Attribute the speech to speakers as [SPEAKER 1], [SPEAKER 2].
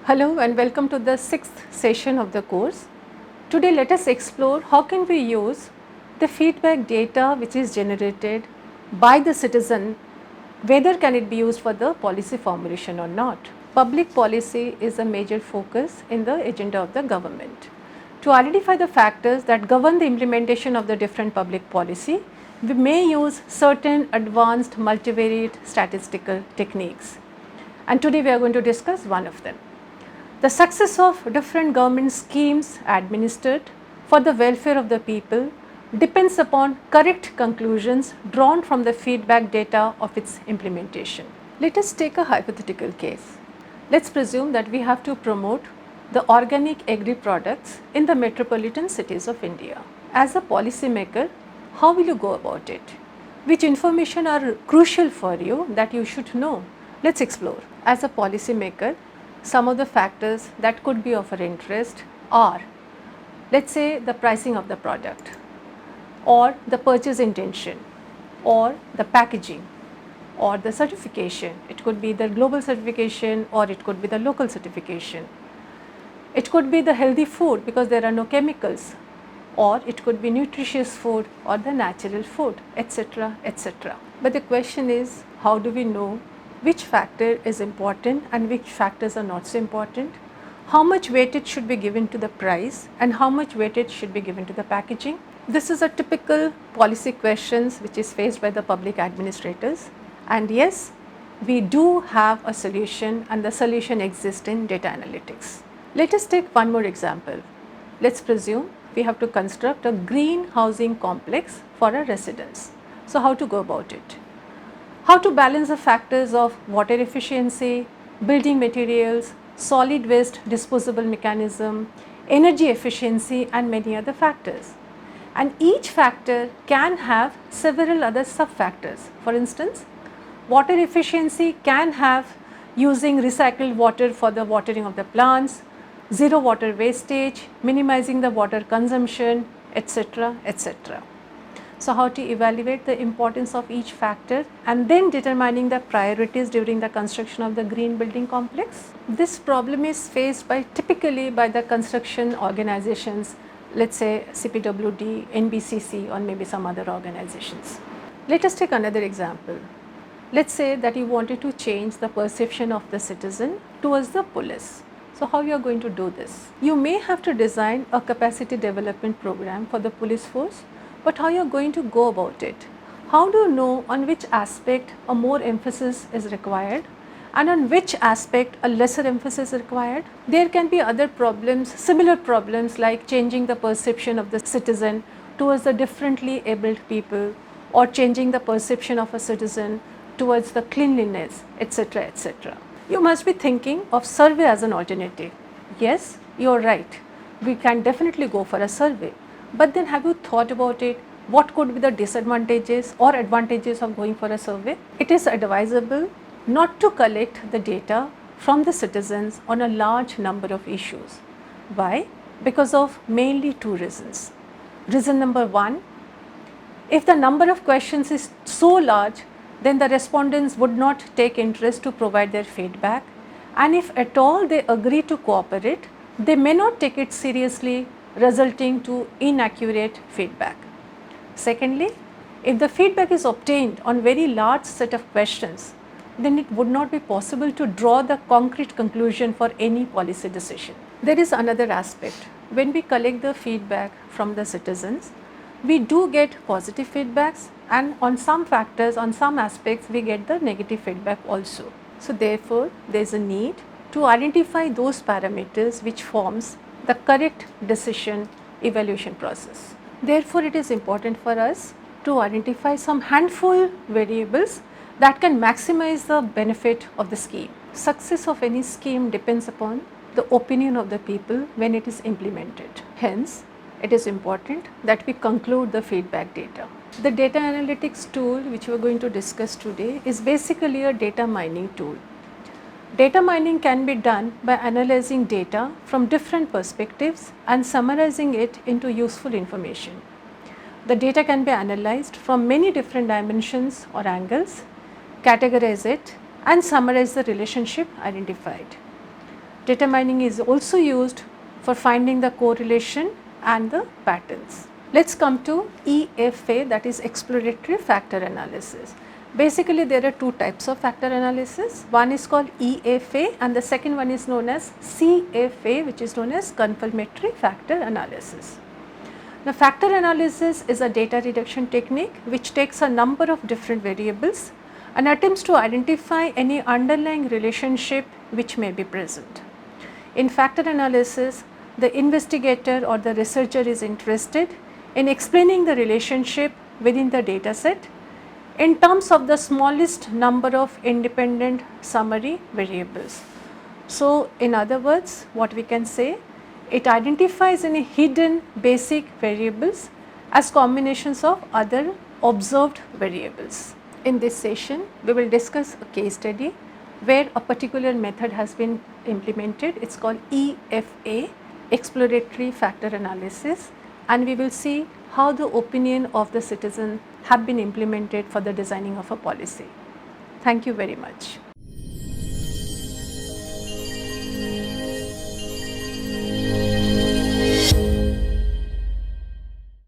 [SPEAKER 1] Hello and welcome to the sixth session of the course. Today let us explore how can we use the feedback data which is generated by the citizen, whether can it be used for the policy formulation or not. Public policy is a major focus in the agenda of the government. To identify the factors that govern the implementation of the different public policy, we may use certain advanced multivariate statistical techniques. And today we are going to discuss one of them. The success of different government schemes administered for the welfare of the people depends upon correct conclusions drawn from the feedback data of its implementation. Let us take a hypothetical case. Let's presume that we have to promote the organic agri products in the metropolitan cities of India. As a policymaker, how will you go about it? Which information are crucial for you that you should know? Let's explore. As a policymaker, some of the factors that could be of our interest are, let's say, the pricing of the product, or the purchase intention, or the packaging, or the certification. It could be the global certification or it could be the local certification. It could be the healthy food because there are no chemicals, or it could be nutritious food or the natural food, etc., etc. But the question is, how do we know which factor is important and which factors are not so important? How much weightage should be given to the price and how much weightage should be given to the packaging? This is a typical policy questions which is faced by the public administrators, and yes, we do have a solution, and the solution exists in data analytics. Let us take one more example. Let's presume we have to construct a green housing complex for a residence. So how to go about it? How to balance the factors of water efficiency, building materials, solid waste disposable mechanism, energy efficiency, and many other factors. And each factor can have several other sub-factors. For instance, water efficiency can have using recycled water for the watering of the plants, zero water wastage, minimizing the water consumption, etc., etc. So how to evaluate the importance of each factor and then determining the priorities during the construction of the green building complex? This problem is faced typically by the construction organizations, let's say CPWD, NBCC, or maybe some other organizations. Let us take another example. Let's say that you wanted to change the perception of the citizen towards the police. So how you are going to do this? You may have to design a capacity development program for the police force, but how you are going to go about it? How do you know on which aspect a more emphasis is required and on which aspect a lesser emphasis is required? There can be other problems, similar problems, like changing the perception of the citizen towards the differently abled people, or changing the perception of a citizen towards the cleanliness, etc., etc. You must be thinking of survey as an alternative. Yes, you are right. We can definitely go for a survey. But then have you thought about it? What could be the disadvantages or advantages of going for a survey? It is advisable not to collect the data from the citizens on a large number of issues. Why? Because of mainly two reasons. Reason number one, if the number of questions is so large, then the respondents would not take interest to provide their feedback, and if at all they agree to cooperate, they may not take it seriously, resulting to inaccurate feedback. Secondly, if the feedback is obtained on very large set of questions, then it would not be possible to draw the concrete conclusion for any policy decision. There is another aspect. When we collect the feedback from the citizens, we do get positive feedbacks, and on some factors, on some aspects, we get the negative feedback also. So therefore, there is a need to identify those parameters which forms the correct decision evaluation process. Therefore, it is important for us to identify some handful variables that can maximize the benefit of the scheme. Success of any scheme depends upon the opinion of the people when it is implemented. Hence, it is important that we conclude the feedback data. The data analytics tool which we are going to discuss today is basically a data mining tool. Data mining can be done by analyzing data from different perspectives and summarizing it into useful information. The data can be analyzed from many different dimensions or angles, categorize it, and summarize the relationship identified. Data mining is also used for finding the correlation and the patterns. Let's come to EFA, that is exploratory factor analysis. Basically there are two types of factor analysis. One is called EFA and the second one is known as CFA, which is known as confirmatory factor analysis. Now factor analysis is a data reduction technique which takes a number of different variables and attempts to identify any underlying relationship which may be present. In factor analysis, the investigator or the researcher is interested in explaining the relationship within the data set in terms of the smallest number of independent summary variables. So, in other words, what we can say, it identifies any hidden basic variables as combinations of other observed variables. In this session, we will discuss a case study where a particular method has been implemented. It is called EFA, exploratory factor analysis, and we will see how the opinion of the citizen have been implemented for the designing of a policy. Thank you very much.